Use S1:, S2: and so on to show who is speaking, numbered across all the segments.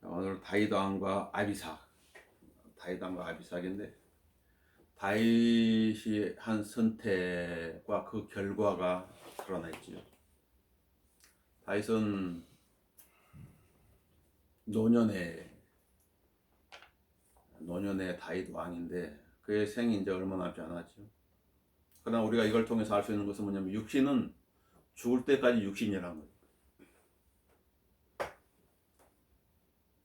S1: 오늘 다윗왕과 아비삭인데 다윗이 한 선택과 그 결과가 드러나 있지요. 다윗은 노년의 다윗 왕인데 그의 생이 이제 얼마 남지 않았죠. 그러나 우리가 이걸 통해서 알 수 있는 것은 뭐냐면 육신은 죽을 때까지 육신이라는 거예요.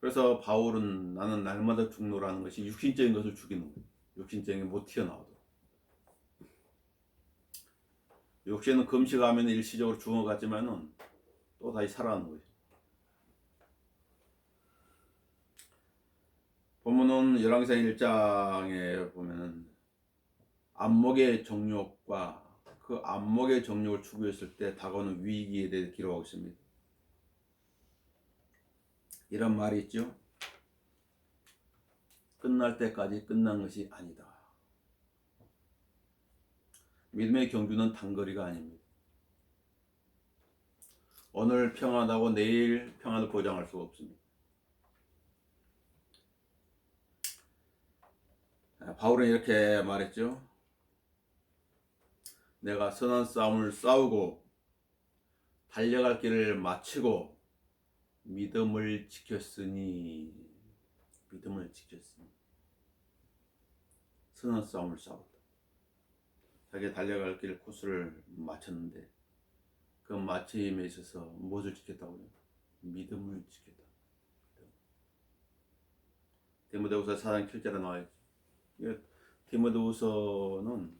S1: 그래서 바울은 나는 날마다 죽노라는 것이 육신적인 것을 죽이는 거예요. 육신적인 게 못 튀어나오도록. 육신은 금식하면 일시적으로 죽은 것 같지만은 또 다시 살아나는 거죠. 본문은 열왕기상 1장에 보면은 안목의 정욕과 그 안목의 정욕을 추구했을 때 다가오는 위기에 대해 기록하고 있습니다. 이런 말이 있죠. 끝날 때까지 끝난 것이 아니다. 믿음의 경주는 단거리가 아닙니다. 오늘 평안하고 내일 평안을 보장할 수가 없습니다. 바울은 이렇게 말했죠. 내가 선한 싸움을 싸우고 달려갈 길을 마치고 믿음을 지켰으니 선한 싸움을 싸웠다. 자기 달려갈 길 코스를 마쳤는데 그 마침에 있어서 무엇을 지켰다고요? 믿음을 지켰다. 디모데후서 4장 7절에 나와 있죠. 디모데후서는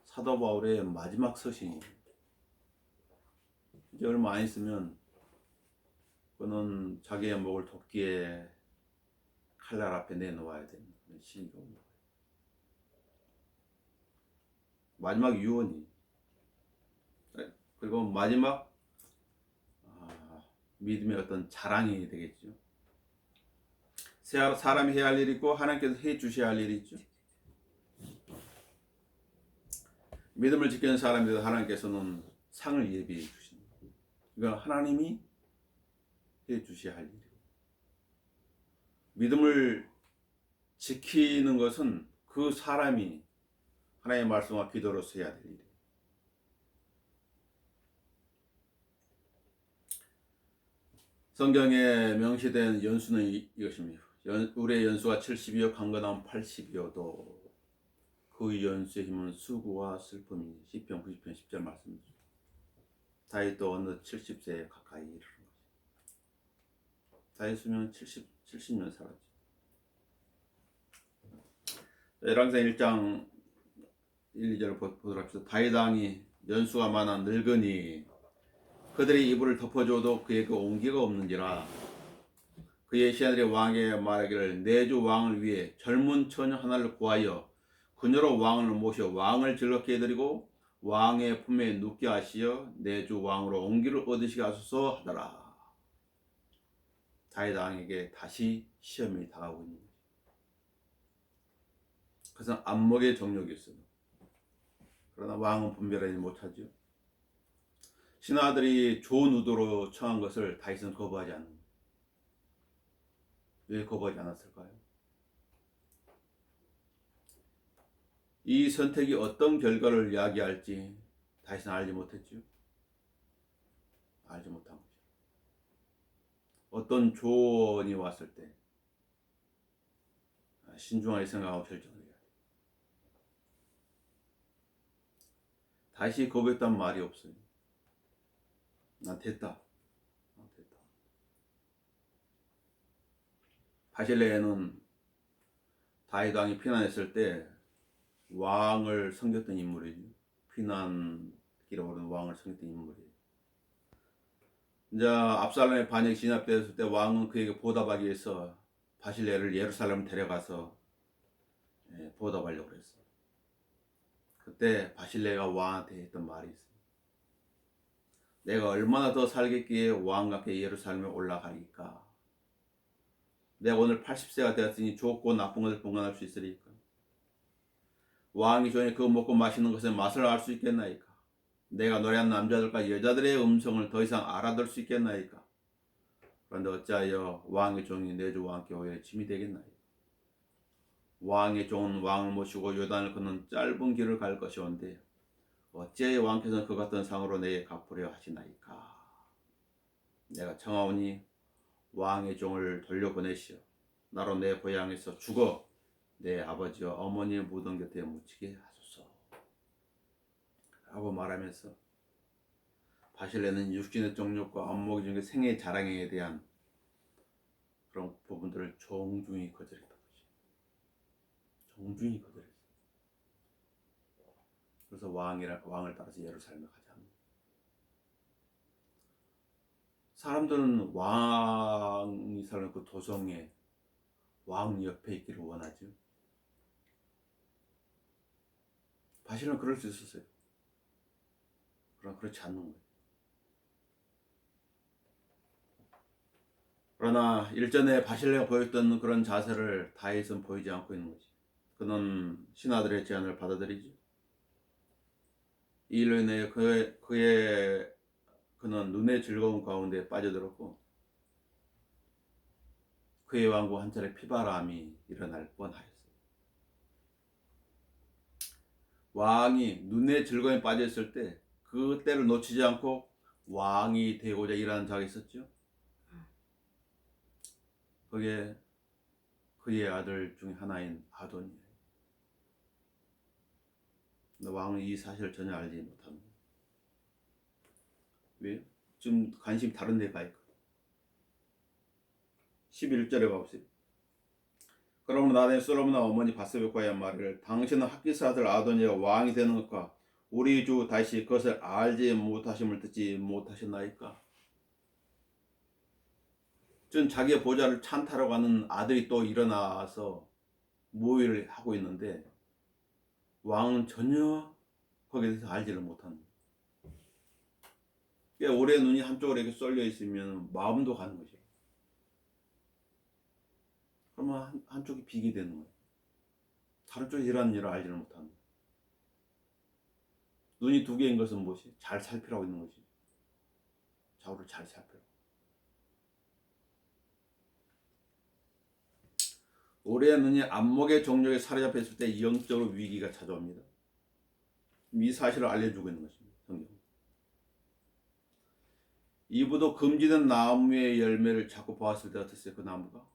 S1: 사도 바울의 마지막 서신이에요. 이제 얼마 안 있으면 그는 자기의 목을 도끼에 칼날 앞에 내놓아야 되는 시기가 옵니다. 마지막 유언이 그리고 마지막 믿음의 어떤 자랑이 되겠죠. 사람이 해야 할 일이 있고 하나님께서 해 주셔야 할 일이 있죠. 믿음을 지키는 사람들에 하나님께서는 상을 예비해 주십니다. 이건 하나님이 해 주셔야 할 일이고, 믿음을 지키는 것은 그 사람이 하나님의 말씀과 기도로서 해야 될 일이에요. 성경에 명시된 연수는 이것입니다. 우리의 연수가 70이요 강건함은 80이어도 그 연수의 힘은 수고와 슬픔이 시편 90편 10절 말씀이죠. 다윗도 어느 70세에 가까이 이르는 거죠. 다윗 수명은 70년 살았죠. 열왕기상 1장 1, 2절을 보도록 합시다. 다윗 왕이 연수가 많아 늙으니 그들이 이불을 덮어줘도 그에게 온기가 없는지라. 그의 시아들이 왕에게 말하기를 내 주 왕을 위해 젊은 처녀 하나를 구하여 그녀로 왕을 모셔 왕을 즐겁게 해드리고 왕의 품에 눕게 하시어 내 주 왕으로 온기를 얻으시게 하소서 하더라. 다윗 왕에게 다시 시험이 다가오고 있는 거죠. 그것은 안목의 정욕이었어요. 그러나 왕은 분별하지 못하죠. 신하들이 좋은 의도로 청한 것을 다윗은 거부하지 않는 거예요. 왜 거부하지 않았을까요? 이 선택이 어떤 결과를 야기할지 다윗은 알지 못했죠. 알지 못한 거죠. 어떤 조언이 왔을 때 신중하게 생각하고 결정을 해야 돼요. 다윗이 거부했다는 말이 없어요. 난 됐다. 바실레에는 다윗 왕이 피난했을 때 왕을 섬겼던 인물이죠. 피난길에 오른 왕을 섬겼던 인물이에요. 이제 압살롬의 반역이 진압되었을 때 왕은 그에게 보답하기 위해서 바실레를 예루살렘 데려가서 보답하려고 했어요. 그때 바실레가 왕한테 했던 말이 있어요. 내가 얼마나 더 살겠기에 왕과 함께 예루살렘에 올라가니까. 내가 오늘 80세가 되었으니 좋고 나쁜 것을 분간할 수 있으리까. 왕이 전에 그 먹고 마시는 것의 맛을 알 수 있겠나이까. 내가 노래한 남자들과 여자들의 음성을 더 이상 알아들 수 있겠나이까. 그런데 어찌하여 왕의 종이 내 주 왕께 오히려 짐이 되겠나요? 왕의 종은 왕을 모시고 요단을 건넌 짧은 길을 갈 것이온데 어찌하여 왕께서는 그 같은 상으로 내게 갚으려 하시나이까? 내가 청하오니 왕의 종을 돌려보내시어 나로 내 고향에서 죽어 내 아버지와 어머니의 무덤 곁에 묻히게 하소서 라고 말하면서 바실레는 육신의 정욕과 안목이 중에 생의 자랑에 대한 그런 부분들을 정중히 거절했던 거지. 정중히 거절했어. 그래서 왕을 따라서 예루살렘에 가지 않는. 사람들은 왕이 사는 그 도성에 왕 옆에 있기를 원하죠. 바실은 그럴 수 있었어요. 그러나 그렇지 않는 거예요. 그러나 일전에 바실레가 보였던 그런 자세를 다윗은 보이지 않고 있는 거지. 그는 신하들의 제안을 받아들이죠. 이 일로 인해 그는 눈의 즐거움 가운데 빠져들었고 그의 왕국 한 차례 피바람이 일어날 뻔하였어요. 왕이 눈의 즐거움에 빠져있을 때 그때를 놓치지 않고 왕이 되고자 일하는 자가 있었죠. 그게 그의 아들 중에 하나인 아돈이에요. 왕은 이 사실을 전혀 알지 못합니다. 왜? 지금 관심이 다른 데 가 있거든. 11절에 가보세요. 그러므로 나중에 솔로몬의 어머니 바세바과의 말을 당신은 학기스 아들 아도니가 왕이 되는 것과 우리 주 다시 그것을 알지 못하심을 듣지 못하셨나이까? 전 자기의 보좌를 찬탈하고 가는 아들이 또 일어나서 모의를 하고 있는데 왕은 전혀 거기에 대해서 알지를 못합니다. 올해 눈이 한쪽으로 이렇게 쏠려 있으면 마음도 가는 거죠. 그러면 한쪽이 비게 되는 거예요. 다른 쪽에 일하는 일을 알지를 못합니다. 눈이 두 개인 것은 무엇이? 잘 살피라고 있는 것이. 좌우를 잘 살피라고. 올해의 눈이 안목의 종력에 사로잡혀 있을 때 영적으로 위기가 찾아옵니다. 이 사실을 알려주고 있는 것입니다. 성경. 이브도 금지된 나무의 열매를 자꾸 보았을 때 어땠어요? 그 나무가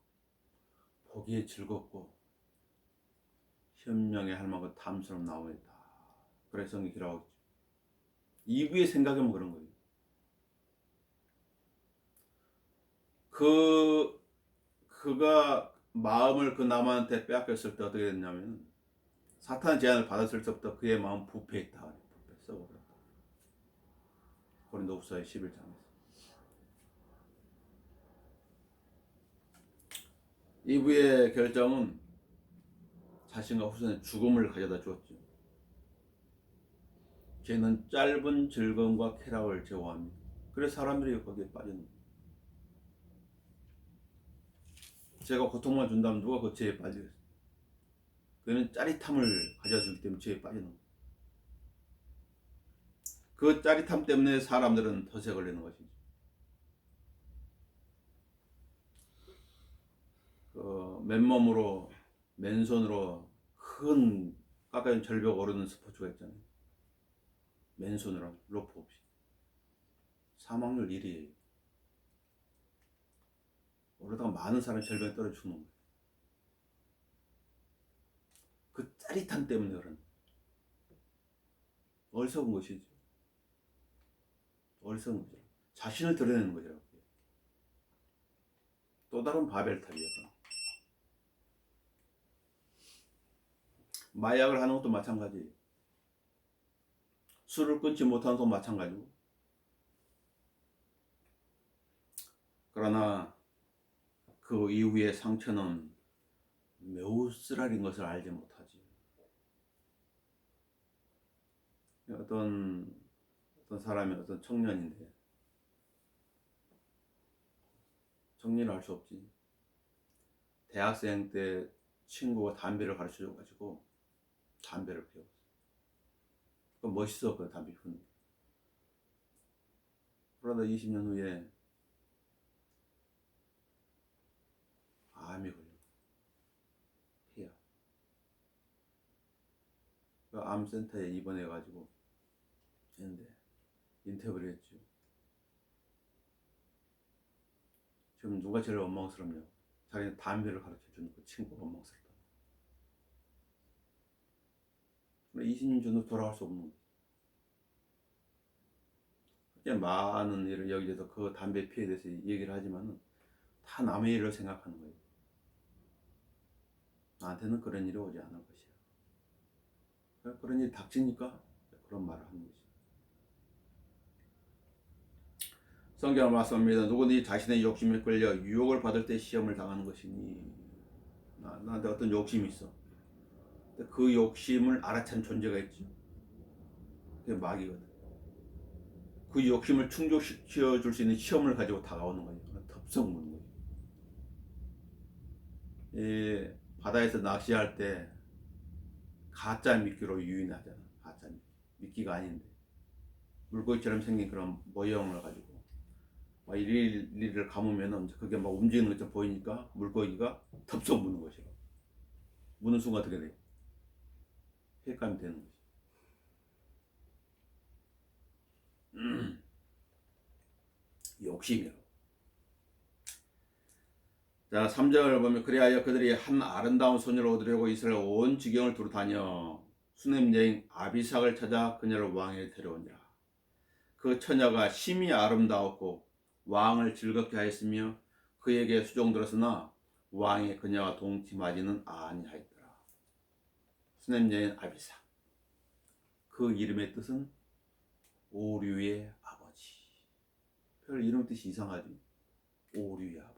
S1: 보기에 즐겁고 현명에 할 만큼 탐스러운 나무였다. 그래서 성경이 기록하고 있죠. 이브의 생각이면 그런 거예요. 그가 마음을 그 나무한테 빼앗겼을 때 어떻게 됐냐면 사탄 제안을 받았을 때부터 그의 마음 부패했다. 부패 썩어버렸다. 고린도후서 11장에서. 이브의 결정은 자신과 후손의 죽음을 가져다 주었죠. 죄는 짧은 즐거움과 쾌락을 제공합니다. 그래서 사람들이 거기에 빠지는 거예요. 제가 고통만 준다면 누가 그 죄에 빠지겠어요? 그는 짜릿함을 가져주기 때문에 죄에 빠지는 거예요. 그 짜릿함 때문에 사람들은 덫에 걸리는 것이죠. 맨몸으로 맨손으로 큰 깎아진 절벽 오르는 스포츠가 있잖아요. 맨손으로 로프 없이. 사망률 1위에요. 오르다가 많은 사람이 절벽에 떨어져 죽는 거예요. 그 짜릿함 때문에 그런 어리석은 것이죠. 어리석은 거죠. 자신을 드러내는 거죠. 또 다른 바벨탑이에요. 마약을 하는 것도 마찬가지예요. 술을 끊지 못하는 것도 마찬가지고. 그러나 그 이후의 상처는 매우 쓰라린 것을 알지 못하지. 어떤 사람이 어떤 청년인데 정리를 할 수 없지. 대학생 때 친구가 담배를 가르쳐 줘가지고 담배를 피웠어. 그 멋있어, 그 담배 피우는 게. 그러다 20년 후에 암센터에 입원해가지고 했는데 인터뷰를 했죠. 지금 누가 제일 원망스럽냐? 자기는 담배를 가르쳐주는 그 친구가 원망스럽다. 20년 전으로 돌아갈 수 없는 거지. 그냥 많은 일을 여기저기서 그 담배 피해에 대해서 얘기를 하지만은 다 남의 일을 생각하는 거예요. 나한테는 그런 일이 오지 않을 것이야. 그런 일이 닥치니까 그런 말을 하는 거지. 성경을 말씀합니다. 누구든지 자신의 욕심에 끌려 유혹을 받을 때 시험을 당하는 것이니, 나한테 어떤 욕심이 있어. 그 욕심을 알아챈 존재가 있죠. 그게 마귀거든. 그 욕심을 충족시켜 줄 수 있는 시험을 가지고 다가오는 거예요. 덥석 무는 거예요. 바다에서 낚시할 때 가짜 미끼로 유인하잖아. 가짜 미끼가 아닌데 물고기처럼 생긴 그런 모형을 가지고 막 이리를 감으면은 그게 막 움직이는 것처럼 보이니까 물고기가 덥석 무는 것이야. 무는 순간 어떻게 돼? 횟감이 되는 거지. 욕심이라고. 자, 3절을 보면 그리하여 그들이 한 아름다운 소녀를 얻으려고 이스라엘 온 지경을 두루 다녀 수넴 여인 아비삭을 찾아 그녀를 왕에 데려오니라. 그 처녀가 심히 아름다웠고 왕을 즐겁게 하였으며 그에게 수종들었으나 왕이 그녀와 동침하지는 아니하였더라. 수넴 여인 아비삭. 그 이름의 뜻은 오류의 아버지. 별 이름 뜻이 이상하지. 오류의 아버지.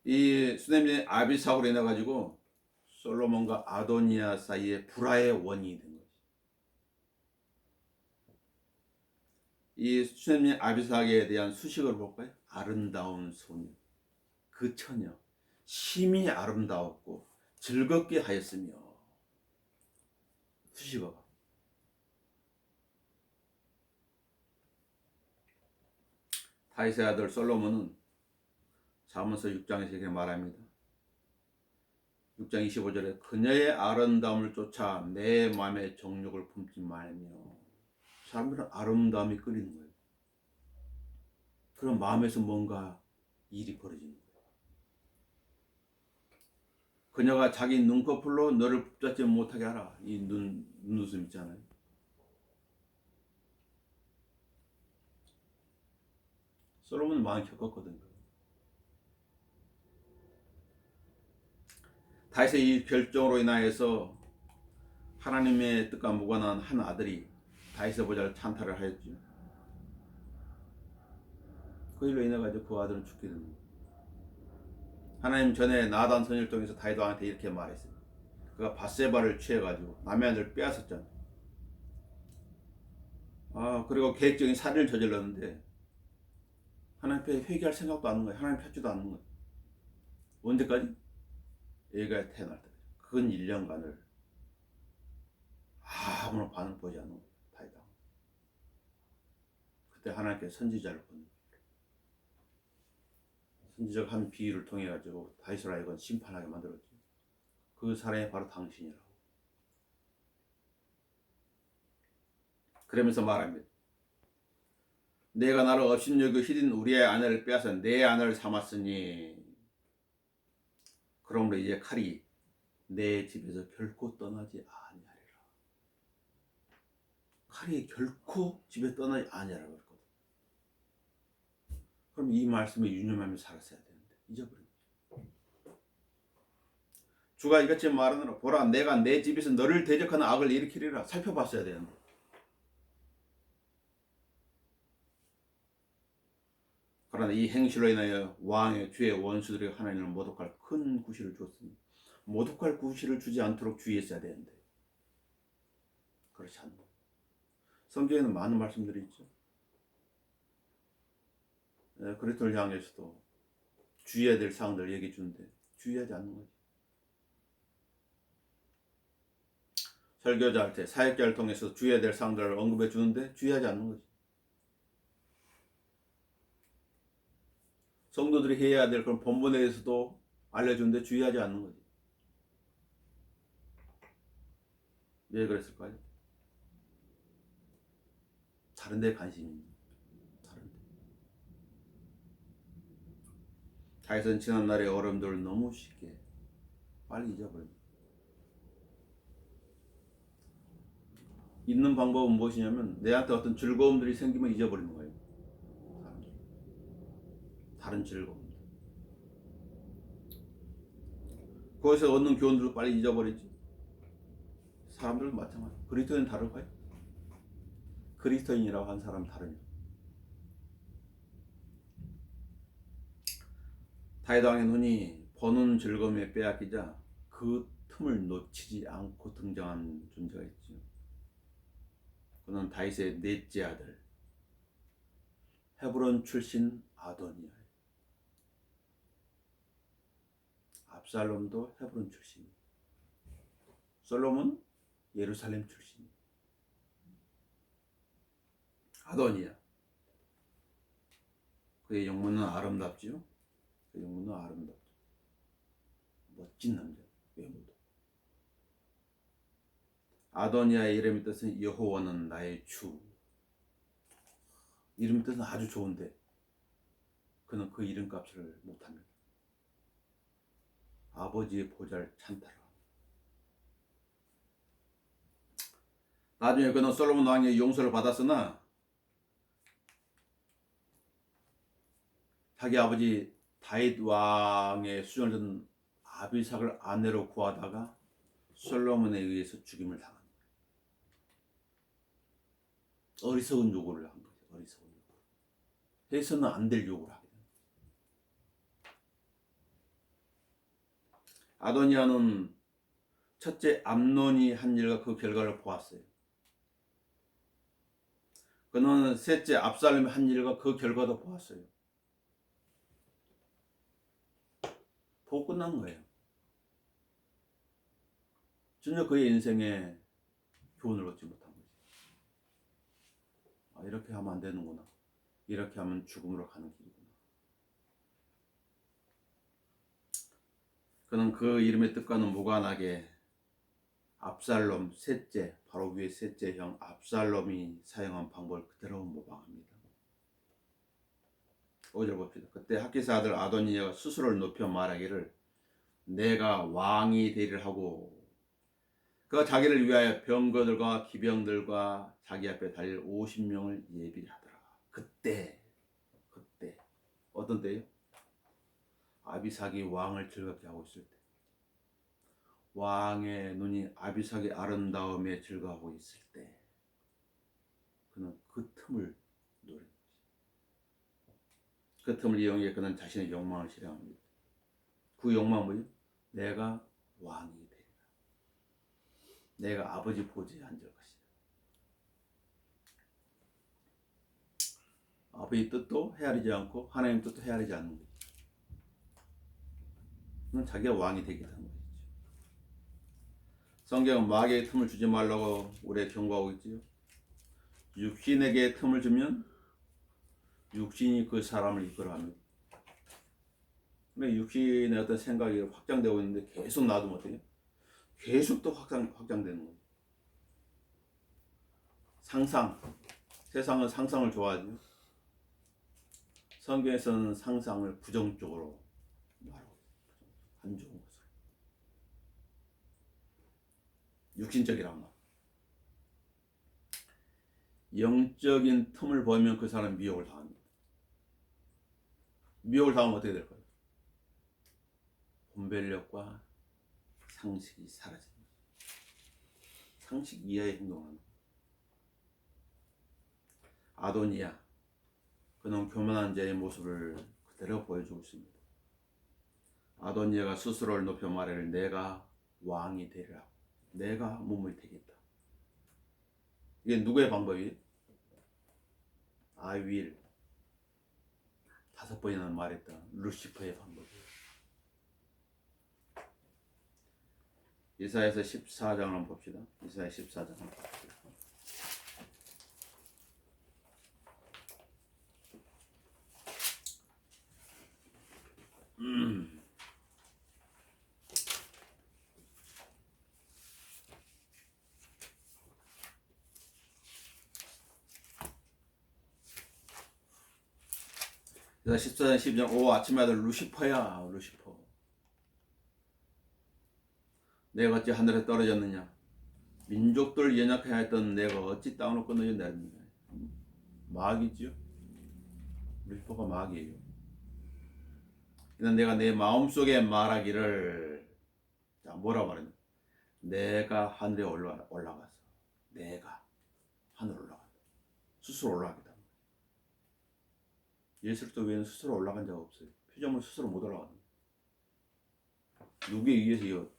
S1: 이 수넴 여인 아비삭으로 인해 가지고 솔로몬과 아도니아 사이에 불화의 원인이 된 거지. 이 수넴 여인 아비삭에 대한 수식을 볼까요? 아름다운 소녀. 그 처녀. 심히 아름다웠고 즐겁게 하였으며. 수식어가. 다윗의 아들 솔로몬은 잠언서 6장에서 이렇게 말합니다. 6장 25절에 그녀의 아름다움을 쫓아 내 마음의 정욕을 품지 말며. 사람들은 아름다움이 끌리는 거예요. 그럼 마음에서 뭔가 일이 벌어지는 거예요. 그녀가 자기 눈꺼풀로 너를 붙잡지 못하게 하라. 이 눈웃음 있잖아요. 솔로몬은 많이 겪었거든요. 다윗의 이 결정으로 인하여서 하나님의 뜻과 무관한 한 아들이 다윗의 보좌를 찬탈을 하였죠. 그 일로 인해 가지고 그 아들은 죽게 되는 거예요. 하나님 전에 나단 선지자를 통해서 다윗 왕한테 이렇게 말했어요. 그가 밧세바를 취해가지고 남의 아들을 빼앗았잖아요. 그리고 계획적인 살인을 저질렀는데 하나님 앞에 회개할 생각도 안 하는 거예요. 하나님 찾지도 않는 거예요. 언제까지? 애가 태어날 때까지. 근 1년간을 아무런 반응 보지 않는 거예요. 다윗 왕. 그때 하나님께서 선지자를 보내요. 선지자가 한 비유를 통해 가지고 다윗을 하여금 심판하게 만들었죠. 그 사람이 바로 당신이라고. 그러면서 말합니다. 내가 나를 업신여겨 히린 우리의 아내를 빼앗아 내 아내를 삼았으니 그러므로 이제 칼이 내 집에서 결코 떠나지 아니하리라. 칼이 결코 집에 떠나지 아니하라고 했거든. 그럼 이 말씀에 유념하며 살았어야 되는데 잊어버린 거죠. 주가 이같이 말하느라 보라 내가 내 집에서 너를 대적하는 악을 일으키리라. 살펴봤어야 되는데. 그러나 이 행실로 인하여 왕의 주의 원수들에게 하나님을 모독할 큰 구실을 주었으니 모독할 구실을 주지 않도록 주의했어야 되는데 그렇지 않는 거예요. 성경에는 많은 말씀들이 있죠. 그리스도를 향해서도 주의해야 될 사항들을 얘기해 주는데 주의하지 않는 거지. 설교자 할 때 사역자를 통해서 주의해야 될 사항들을 언급해 주는데 주의하지 않는 거지. 성도들이 해야 될 그런 본분에 대해서도 알려주는데 주의하지 않는 거지. 왜 그랬을까요? 다른 데 관심이 있는, 다른 데. 다윗은 지난날의 어려움들을 너무 쉽게 빨리 잊어버립니다. 잊는 방법은 무엇이냐면 내한테 어떤 즐거움들이 생기면 잊어버리는 거예요. 다른 즐거움. 거기서 얻는 교훈들도 빨리 잊어버리지. 사람들도 마찬가지. 그리스도인 다를까요? 그리스도인이라고 한 사람 다르냐? 다윗 왕의 눈이 버는 즐거움에 빼앗기자 그 틈을 놓치지 않고 등장한 존재가 있죠. 그는 다윗의 넷째 아들 헤브론 출신 아도니아. 압살롬도 헤브론 출신. 솔로몬 예루살렘 출신. 아도니아. 그의 영문은 아름답지요. 그 영문은 아름답죠. 멋진 남자. 외모도. 아도니아의 이름의 뜻은 여호와는 나의 주. 이름 뜻은 아주 좋은데 그는 그 이름값을 못합니다. 아버지의 보좌를 찬탈하. 나중에 그는 솔로몬 왕의 용서를 받았으나 자기 아버지 다윗 왕의 수종을 든 아비삭을 아내로 구하다가 솔로몬에 의해서 죽임을 당합니다. 어리석은 요구를 한 거죠. 어리석은 요구. 해서는 안 될 요구를 하게 됩니다. 아도니아는 첫째 암논이 한 일과 그 결과를 보았어요. 그는 셋째 압살롬이 한 일과 그 결과도 보았어요. 보고 끝난 거예요. 전혀 그의 인생에 교훈을 얻지 못한 거지. 아, 이렇게 하면 안 되는구나. 이렇게 하면 죽음으로 가는 길이구나. 그는 그 이름의 뜻과는 무관하게 압살롬 셋째, 바로 위에 셋째 형 압살롬이 사용한 방법을 그대로 모방합니다. 5절 봅시다. 그때 핫기스 아들 아도니아가 스스로를 높여 말하기를 내가 왕이 되리라 하고 그가 자기를 위하여 병거들과 기병들과 자기 앞에 달릴 50명을 예비하더라. 그때 어떤 때요? 아비삭이 왕을 즐겁게 하고 있을 때, 왕의 눈이 아비삭의 아름다움에 즐거워하고 있을 때 그는 그 틈을 노린 것이죠. 그 틈을 이용해 그는 자신의 욕망을 실행합니다. 그 욕망은 뭐죠? 내가 왕이 되리라. 내가 아버지 보좌에 앉을 것이다. 아버지 뜻도 헤아리지 않고 하나님 뜻도 헤아리지 않는 거죠. 그는 자기가 왕이 되겠다는 거죠. 성경은 마귀의 틈을 주지 말라고 우리에게 경고하고 있지요. 육신에게 틈을 주면 육신이 그 사람을 이끌어갑니다. 근데 육신의 어떤 생각이 확장되고 있는데 계속 놔두면 어때요? 계속 또 확장되는 거예요. 상상. 세상은 상상을 좋아하죠. 성경에서는 상상을 부정적으로 말하고 있어요. 안 좋은 것을. 육신적이란 말. 영적인 틈을 보면 그 사람은 미혹을 당합니다. 미혹을 당하면 어떻게 될까요? 분별력과 상식이 사라집니다. 상식 이하의 행동을 합니다. 아도니아, 그는 교만한 자의 모습을 그대로 보여주고 있습니다. 아도니아가 스스로를 높여 말하기를 내가 왕이 되리라. 내가 몸을 되겠다. 이게 누구의 방법이에요? I will 5번이나 말했던 루시퍼의 방법이에요. 이사야서 14장을 한번 봅시다. 이사야 14장 한번 봅시다. 그래서 14장 12장 오 아침의 아들 루시퍼야 루시퍼 내가 어찌 하늘에 떨어졌느냐 민족들 연약하여 했던 내가 어찌 땅으로 끊어졌느냐 마귀지요. 루시퍼가 마귀예요. 이는 내가 내 마음속에 말하기를 자 뭐라 말했냐 내가 하늘에 올라가서 내가 하늘 올라간다. 스스로 올라가겠다. 예수 그리스도 외에는 스스로 올라간 자가 없어요. 피조물 스스로 못 올라가는 누구에 의해서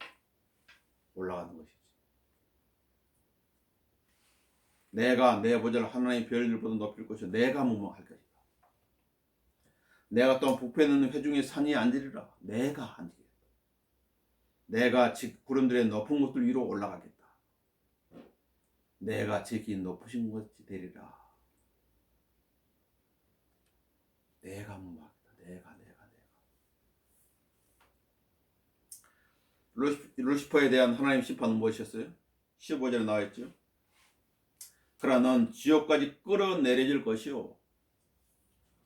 S1: 올라가는 것이지. 내가 내 보좌를 하나님의 별들보다 높일 것이요 내가 무멍할 것이다. 내가 또한 북편에 있는 회중의 산위에 앉으리라. 내가 앉으리라. 내가 구름들의 높은 곳들 위로 올라가겠다. 내가 지키 높으신 곳이 되리라. 내가 무멍하겠다. 내가 루시퍼에 대한 하나님의 심판은 무엇이었어요? 15절에 나와있죠. 그러나 넌 지옥까지 끌어내려질 것이요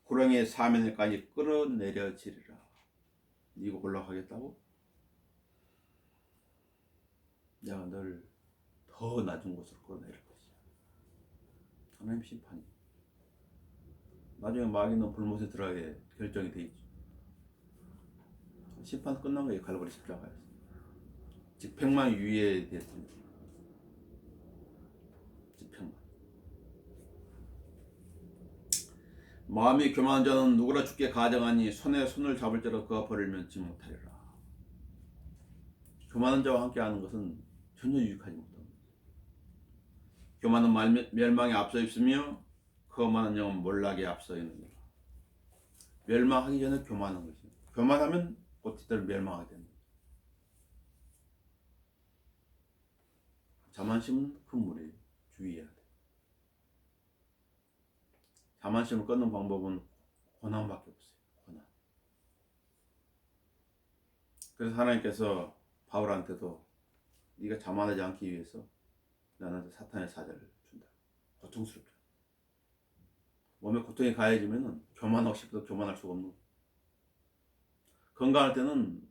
S1: 구렁이의 사면까지 끌어내려지리라. 이거 올라가겠다고? 내가 널 더 낮은 곳으로 끌어내릴 것이야. 하나님 심판이. 나중에 마귀는 불못에 들어가게 결정이 돼 있죠. 심판 끝난 거예요. 갈보리 십자가에서. 직평만 유예에 됐습니다. 직평만. 마음이 교만한 자는 누구라 죽게 가정하니 손에 손을 잡을 자로 그가 벌을 면치 못하리라. 교만한 자와 함께하는 것은 전혀 유익하지 못합니다. 교만은 멸망에 앞서 있으며 거만한 영은 몰락에 앞서 있느니라. 멸망하기 전에 교만한 것이죠. 교만하면 곧 뒤따라 멸망하게 됩니다. 자만심은 큰 물이에요. 주의해야 돼. 자만심을 끊는 방법은 고난밖에 없어요. 고난. 그래서 하나님께서 바울한테도 네가 자만하지 않기 위해서 나는 사탄의 사자를 준다. 고통스럽죠. 몸에 고통이 가해지면 교만하고 싶어도 교만할 수가 없는 거예요. 건강할 때는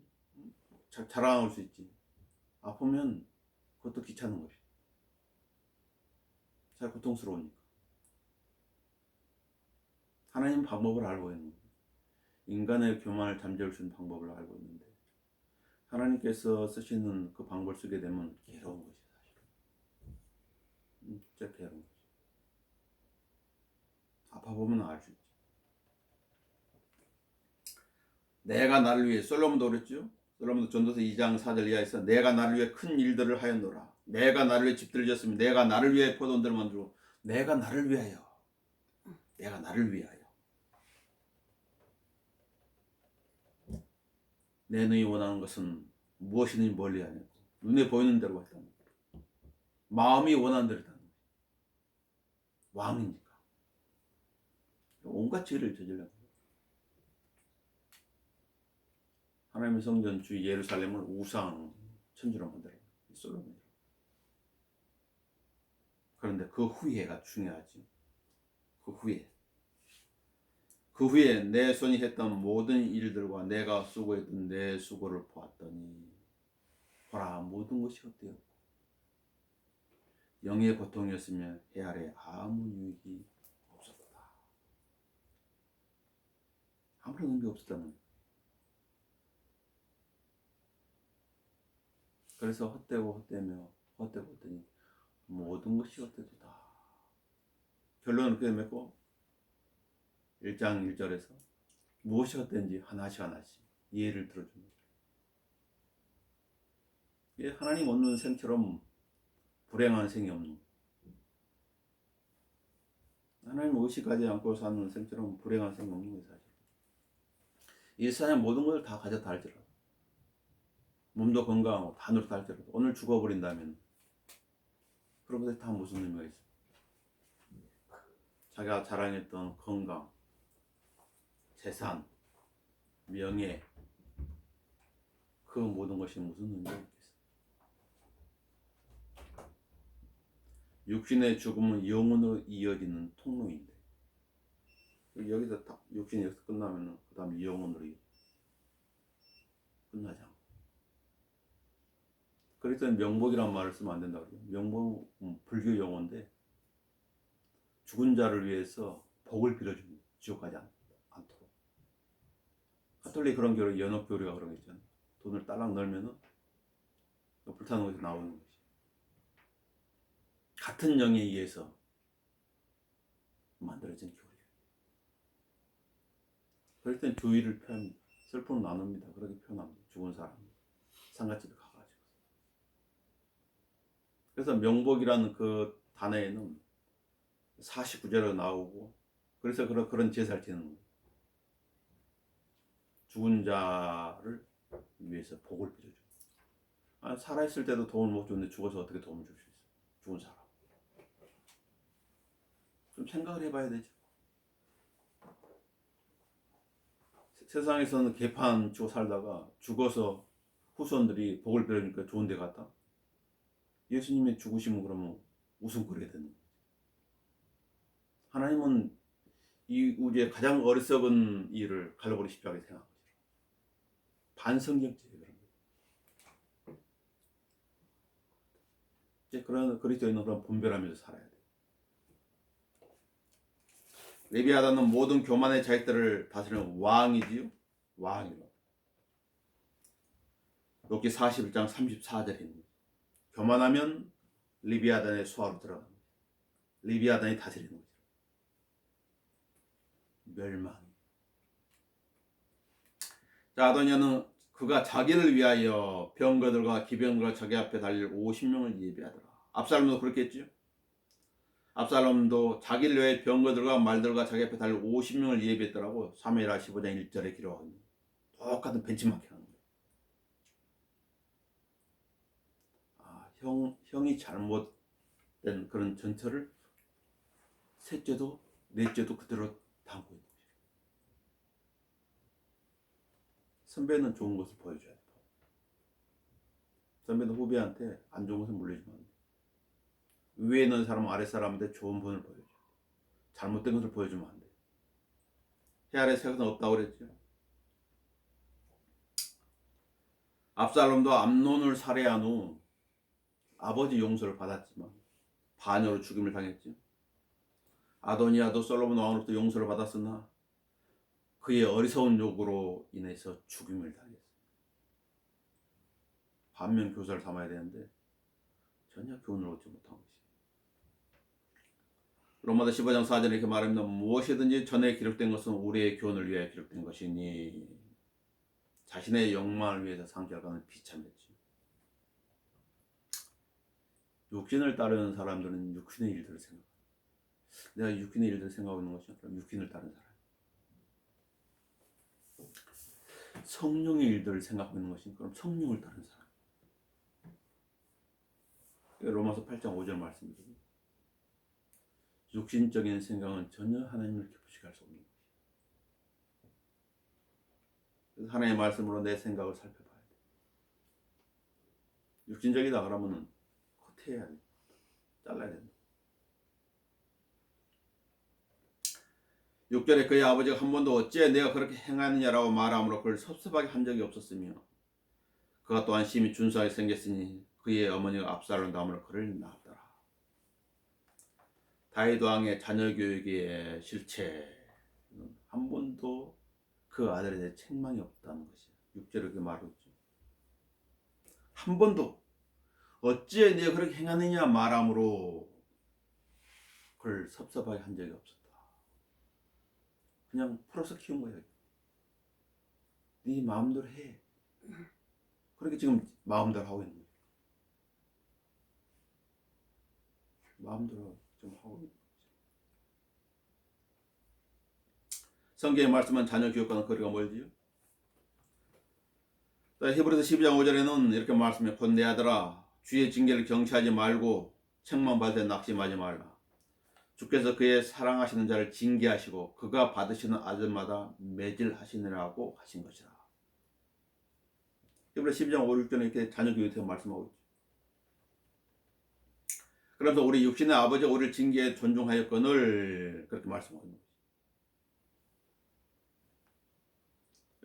S1: 자랑할 수 있지. 아프면 그것도 귀찮은 것이. 잘 고통스러우니까. 하나님은 방법을 알고 있는 거예요. 인간의 교만을 잠재울 수 있는 방법을 알고 있는데 하나님께서 쓰시는 그 방법을 쓰게 되면 괴로운 것이 사실은. 진짜 괴로운 것이. 아파보면 알 수 있지. 내가 나를 위해 솔로몬도 그랬죠. 솔로몬도 전도서 2장 4절 이하에서 내가 나를 위해 큰 일들을 하였노라. 내가 나를 위해 집들을 지었으며 내가 나를 위해 포도원들을 만들고 내가 나를 위하여 내가 나를 위하여 내 눈이 원하는 것은 무엇이든지 멀리 아니고 눈에 보이는 대로 했다는 거예요. 마음이 원하는 대로 했다는 거예요. 왕이니까 온갖 죄를 저질렀는 거예요. 하나님의 성전 주 예루살렘을 우상 천지로 만들어요. 솔로몬이. 그런데 그 후회가 중요하지. 그 후에 내 손이 했던 모든 일들과 내가 수고했던 내 수고를 보았더니 보라 모든 것이 헛되었고 영의 고통이었으면 해 아래 아무 유익이 없었다. 아무런 의미 없었다는 거예요. 그래서 헛되고 헛되니 모든 것이 헛되도다. 결론은 그렇게 맺고 1장 1절에서 무엇이 헛된지 하나씩 이해를 들어줍니다. 이게 하나님 없는 생처럼 불행한 생이 없는 거예요. 하나님 의식하지 않고 사는 생처럼 불행한 생이 없는 거예요. 사실 이 세상의 모든 것을 다 가졌다 할지라도 몸도 건강하고 다 누렸다 할지라도 오늘 죽어버린다면 그런 것이 다 무슨 의미가 있어요? 자기가 자랑했던 건강, 재산, 명예 그 모든 것이 무슨 의미가 있겠어요? 육신의 죽음은 영혼으로 이어지는 통로인데 여기서 다 육신이 여기서 끝나면은 그 다음 영혼으로 끝나지 않고. 그래서 명복이란 말을 쓰면 안 된다고 그래요. 명복은 불교 용어인데 죽은 자를 위해서 복을 빌어줍니다. 지옥 가지 않도록. 가톨릭 그런 교리, 연합교리가 그런 게 있잖아요. 돈을 딸랑 넣으면은 불타는 곳에서 나오는 거지. 같은 영에 의해서 만들어진 교리. 그럴 땐 주의를 표합니다. 슬픔을 나눕니다. 그렇게 표현합니다. 죽은 사람 상가집에 가가지고. 그래서 명복이라는 그 단어에는 49절로 나오고, 그래서 그런 제사를 지는 거예요. 죽은 자를 위해서 복을 빌어줘. 살아있을 때도 도움을 못 줬는데 죽어서 어떻게 도움을 줄 수 있어? 죽은 사람. 좀 생각을 해봐야 되죠. 세상에서는 개판 치고 살다가 죽어서 후손들이 복을 빌어주니까 좋은 데 갔다. 예수님이 죽으시면 그러면 웃음거리가 되는 거예요. 하나님은 이 우주의 가장 어리석은 일을 갈라버리 십자가에 생각한 거죠. 반성경제예요. 그런 거. 이제 그런 그리스도인은 그런 분별하면서 살아야 돼요. 레비아단은 모든 교만의 자식들을 다스리는 왕이지요. 왕이요. 욥기 41장 34절입니다. 교만하면 리비아단의 수하로 들어갑니다. 리비아단이 다스리는 거죠. 멸망. 자, 아도니아는 그가 자기를 위하여 병거들과 기병들과 자기 앞에 달릴 50명을 예비하더라. 압살롬도 그렇겠지요. 압살롬도 자기를 위해 병거들과 말들과 자기 앞에 달릴 50명을 예비했더라고. 사무엘하 15장 1절에 기록합니다. 똑같은 벤치마킹 하는 거예요. 형이 잘못된 그런 전철을 셋째도 넷째도 그대로 담고 있는 거죠. 선배는 좋은 것을 보여줘야 돼. 선배는 후배한테 안 좋은 것을 물려주면 안 돼. 위에 있는 사람은 아래 사람한테 좋은 분을 보여줘. 잘못된 것을 보여주면 안 돼. 해 아래 새 것은 없다고 그랬죠. 압살롬도 암논을 살해한 후 아버지 용서를 받았지만 반역으로 죽임을 당했죠. 아도니아도 솔로몬 왕으로부터 용서를 받았으나 그의 어리석은 욕으로 인해서 죽임을 당했어요. 반면 교사를 삼아야 되는데 전혀 교훈을 얻지 못한 것이에요. 로마서 15장 4절에 이렇게 말합니다. 무엇이든지 전에 기록된 것은 우리의 교훈을 위해 기록된 것이니 자신의 욕망을 위해서 상실하는 비참했지. 육신을 따르는 사람들은 육신의 일들을 생각해. 내가 육신의 일들을 생각하고 있는 것이 아니라 육신을 따르는 사람. 성령의 일들을 생각하고 있는 것이 그럼 성령을 따르는 사람. 로마서 8장 5절 말씀입니다. 육신적인 생각은 전혀 하나님을 기쁘시게 할 수 없는 것이에요. 그래서 하나님의 말씀으로 내 생각을 살펴봐야 돼. 육신적이다 그러면은 커트해야 돼. 잘라야 된다. 6절에 그의 아버지가 한 번도 어찌 내가 그렇게 행하느냐라고 말하므로 그를 섭섭하게 한 적이 없었으며 그가 또한 심히 준수하게 생겼으니 그의 어머니가 압살롬 다음으로 그를 낳았더라. 다윗 왕의 자녀 교육의 실체는 한 번도 그 아들에 대해 책망이 없다는 것이에요. 6절에 그렇게 말하고 있죠. 한 번도 어찌 내가 그렇게 행하느냐 말함으로 그를 섭섭하게 한 적이 없었다. 그냥 풀어서 키운 거예요. 네 마음대로 해. 그렇게 지금 마음대로 하고 있는 거예요. 마음대로 좀 하고 있는 거죠. 성경의 말씀은 자녀 교육과는 거리가 멀지요. 히브리서 12장 5절에는 이렇게 말씀해. 곧 내 아들아 주의 징계를 경치하지 말고 책망받을 때 낙심하지 말라. 주께서 그의 사랑하시는 자를 징계하시고 그가 받으시는 아들마다 매질하시느라고 하신 것이라. 히브리서 12장 5, 6절에 이렇게 자녀 교육에 대해 말씀하고 있죠. 그래서 우리 육신의 아버지가 우리를 징계해 존중하였거늘 그렇게 말씀하고 있는 거죠.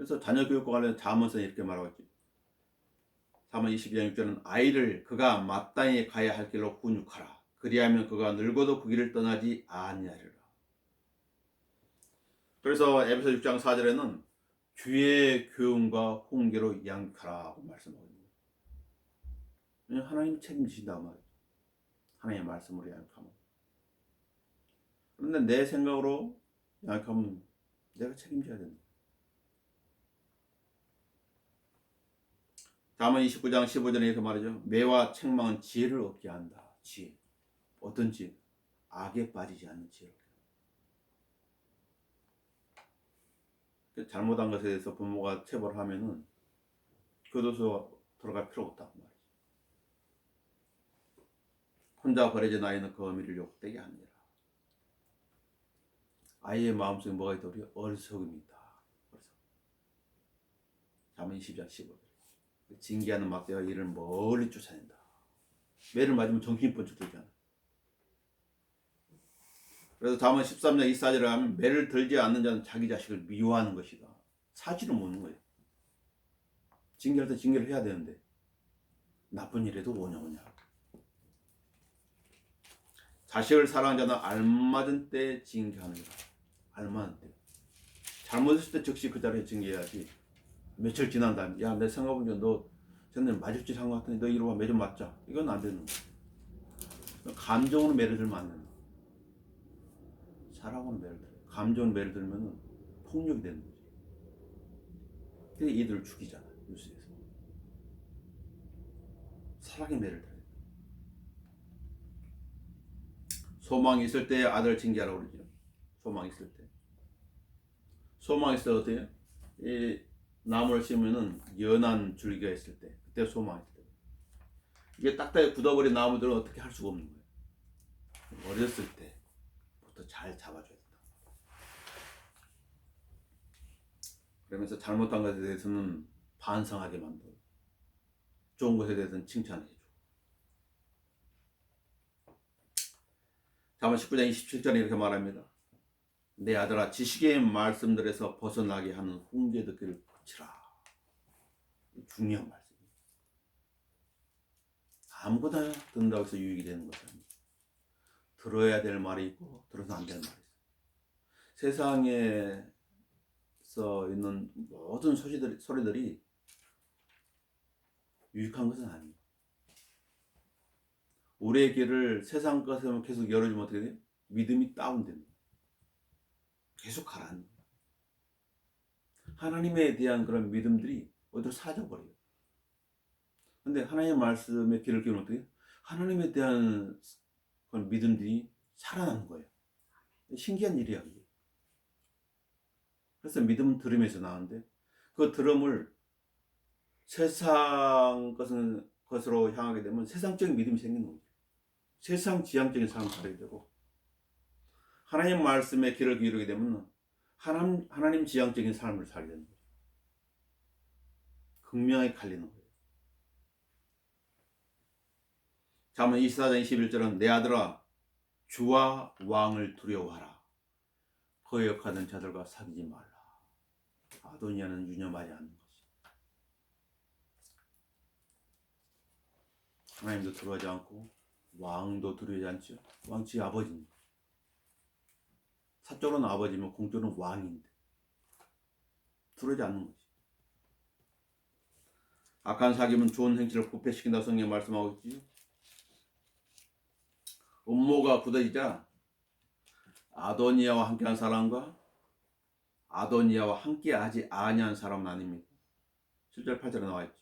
S1: 그래서 자녀 교육과 관련해서 잠언서에 이렇게 말하고 있지. 잠언 22장 6절은 아이를 그가 마땅히 가야 할 길로 훈육하라. 그리하면 그가 늙어도 그 길을 떠나지 아니하리라. 그래서 에베소 6장 4절에는 주의 교훈과 훈계로 양육하라고 말씀하거든요. 왜냐하면 하나님이 책임지신다고 말이죠. 하나님의 말씀으로 양육하면. 그런데 내 생각으로 양육하면 내가 책임져야 된다. 잠언 29장 15절에 이렇게 말하죠. 매와 책망은 지혜를 얻게 한다. 지혜. 어떤 지혜? 악에 빠지지 않는 지혜를. 잘못한 것에 대해서 부모가 체벌을 하면은 교도소 들어갈 필요가 없다고 말이죠. 혼자 버려진 아이는 그 어미를 욕되게 하느니라. 아이의 마음속에 뭐가 있다? 우리 어리석음이 있다. 잠언 20장 15절. 징계하는 막대가 이를 멀리 쫓아낸다. 매를 맞으면 정신이 번쩍 들잖아. 그래서 잠언 13장 24절에 하면 매를 들지 않는 자는 자기 자식을 미워하는 것이다. 사지를 못하는 거예요. 징계할 때 징계를 해야 되는데 나쁜 일에도 오냐. 자식을 사랑하는 자는 알맞은 때에 징계하느니라. 알맞은 때. 잘못했을 때 즉시 그 자리에 징계해야지. 며칠 지난 다음에 야, 내 생각해보니까 너 전에 맞을 짓 한 것 같으니 너 이리 와, 매 좀 맞자. 이건 안 되는 거야. 감정으로 매를 들면 안 되는 거야. 사랑으로 매를 들어요. 감정으로 매를 들면 폭력이 되는 거지. 근데 이들을 죽이잖아, 뉴스에서. 사랑의 매를 들어요. 소망이 있을 때 아들 징계하라고 그러죠. 소망이 있을 때. 소망이 있을 때 어때요? 이 나무를 심으면은 연한 줄기가 있을 때, 그때 소망이 있을 때. 이게 딱딱하게 굳어버린 나무들은 어떻게 할 수가 없는 거예요. 어렸을 때부터 잘 잡아줘야 된다. 그러면서 잘못한 것에 대해서는 반성하게 만들고, 좋은 것에 대해서는 칭찬해주고. 잠언 19장 27절에 이렇게 말합니다. 내 아들아, 지식의 말씀들에서 벗어나게 하는 훈계 듣기를 거치라. 중요한 말씀입니다. 아무거나 듣는다고 해서 유익이 되는 것이 아닙니다. 들어야 될 말이 있고 들어서 안 될 말이 있어요. 세상에서 있는 모든 소리들이 유익한 것은 아니에요. 우리의 길을 세상 것에만 계속 열어주면 어떻게 돼요? 믿음이 다운됩니다. 계속 가라앉는 거예요. 하나님에 대한 그런 믿음들이 어디로 사져버려요. 근데 하나님의 말씀에 귀를 기울이면 어떻게 해요? 하나님에 대한 그런 믿음들이 살아나는 거예요. 신기한 일이야, 그게. 그래서 믿음은 들음에서 나오는데 그 들음을 세상 것으로 향하게 되면 세상적인 믿음이 생기는 거죠. 세상 지향적인 삶을 살게 되고, 하나님 말씀에 귀를 기울이게 되면 하나님 지향적인 삶을 살게 되는 거죠. 극명하게 갈리는 거예요. 잠언 24장 21절은 내 아들아, 주와 왕을 두려워하라. 거역하는 자들과 사귀지 말라. 아도니아는 유념하지 않는 것이. 하나님도 두려워하지 않고 왕도 두려워하지 않죠. 왕지 아버지입니다. 사적으로는 아버지면 공적으로는 왕인데 두려워하지 않는 것이. 악한 사귐은 좋은 행실을 부패시킨다고 성경에 말씀하고 있지요. 음모가 굳어지자 아도니아와 함께한 사람과 아도니아와 함께하지 아니한 사람은 아닙니다. 7절 8절에 나와 있죠.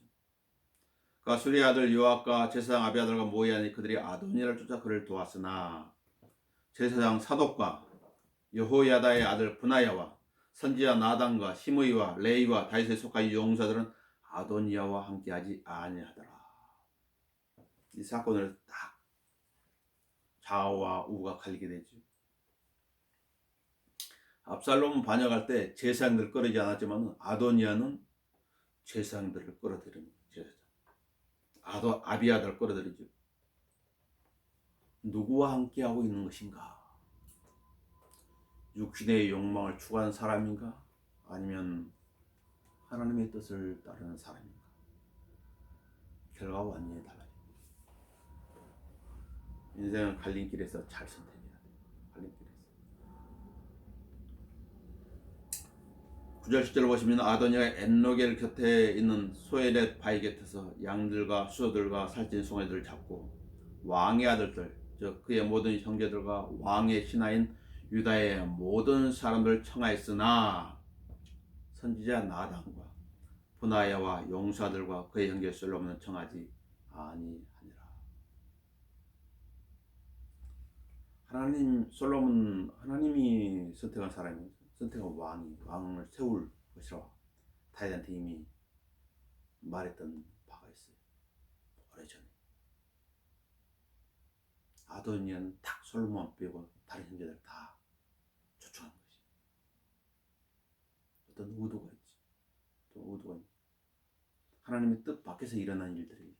S1: 그가 수리의 아들 요압과 제사장 아비아들과 모이하니 그들이 아도니아를 쫓아 그를 도왔으나 제사장 사독과 여호야다의 아들 브나야와 선지자 나단과 시므이와 레이와 다윗에 속한 용사들은 아도니아와 함께하지 아니하더라. 이 사건을 딱 좌와 우가 갈리게 되죠. 압살롬은 반역할 때 제사장들을 끌어들이지 않았지만 아도니아는 제사장들을 끌어들입니다. 아비아들을 끌어들이죠. 누구와 함께하고 있는 것인가? 육신의 욕망을 추구하는 사람인가? 아니면 하나님의 뜻을 따르는 사람인가? 결과가 완전히 달라요. 인생은 갈림길에서 잘 선택해야 돼요. 갈림길에서. 9절 10절을 보시면 아도니가 엔로겔 곁에 있는 소엘렛 바위 곁에서 양들과 수소들과 살찐 송아지들을 잡고 왕의 아들들 즉 그의 모든 형제들과 왕의 신하인 유다의 모든 사람들을 청하였으나 선지자 나단과 분하야와 용사들과 그의 형제 솔로몬은 청하지 아니하니라. 하나님이 선택한 사람이 선택한 왕을 세울 것이라 다윗한테 이미 말했던 바가 있어요. 오래전에. 아도니아는 딱 솔로몬 빼고 다른 형제들 다 초청한 것이. 어떤 의도가 있지. 또 의도가 있지. 하나님의 뜻 밖에서 일어난 일들이.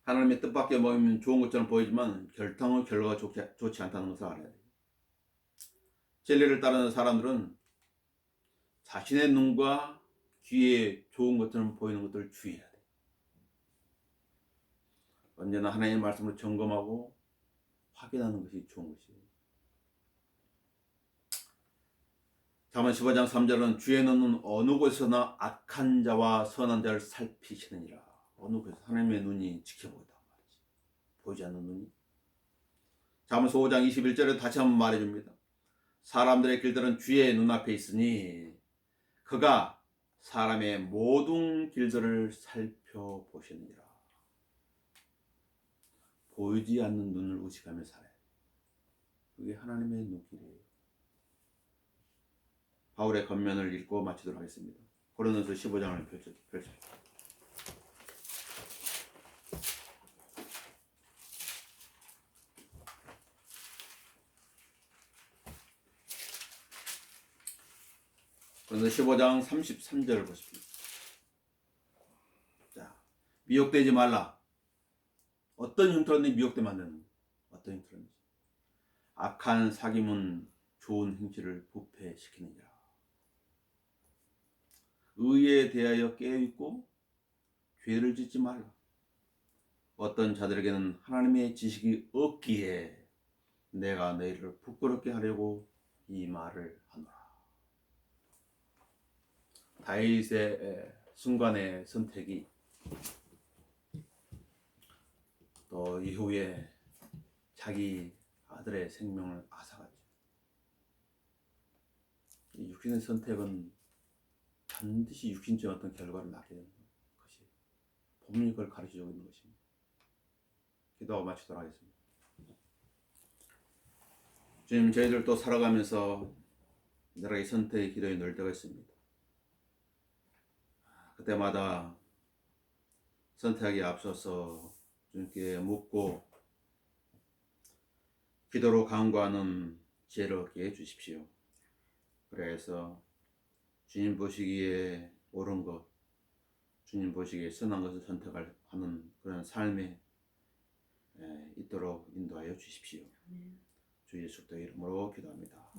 S1: 하나님의 뜻밖에 모이면 좋은 것처럼 보이지만 결과가 좋지 않다는 것을 알아야 돼요. 진리를 따르는 사람들은 자신의 눈과 귀에 좋은 것처럼 보이는 것들을 주의해야 돼요. 언제나 하나님의 말씀을 점검하고 확인하는 것이 좋은 것이에요. 잠언 15장 3절은 주의 눈은 어느 곳에서나 악한 자와 선한 자를 살피시느니라. 어느 곳에서 하나님의 눈이 지켜보겠다 말이지. 보이지 않는 눈이. 잠언서 5장 21절에 다시 한번 말해줍니다. 사람들의 길들은 주의 눈앞에 있으니 그가 사람의 모든 길들을 살펴보시느니라. 보이지 않는 눈을 의식하며 살아야 돼. 그게 하나님의 눈길이에요. 바울의 겉면을 읽고 마치도록 하겠습니다. 고린도서 15장을 펼쳐주세요. 고린도서 15장 33절을 보십시오. 자, 미혹되지 말라. 어떤 형태로든지 미혹되면 안 되는 거예요. 어떤 형태로든지. 악한 사귐은 좋은 행실을 부패시키느니라. 의에 대하여 깨어있고 죄를 짓지 말라. 어떤 자들에게는 하나님의 지식이 없기에 내가 너희를 부끄럽게 하려고 이 말을 하노라. 다윗의 순간의 선택이 또 이후에 자기 아들의 생명을 앗아갔죠. 이 육신의 선택은 반드시 육신적인 어떤 결과를 낳게 되는 것이 본문이 그걸 가르쳐주고 있는 것입니다. 기도하고 마치도록 하겠습니다. 주님, 저희들 또 살아가면서 여러 가지 선택의 기도에 넣을 때가 있습니다. 그때마다 선택하기에 앞서서 주님께 묻고 기도로 간구하는 지혜를 얻게 해주십시오. 그래서 주님 보시기에 옳은 것, 주님 보시기에 선한 것을 선택하는 그런 삶에 있도록 인도하여 주십시오. 주 예수 그리스도의 이름으로 기도합니다.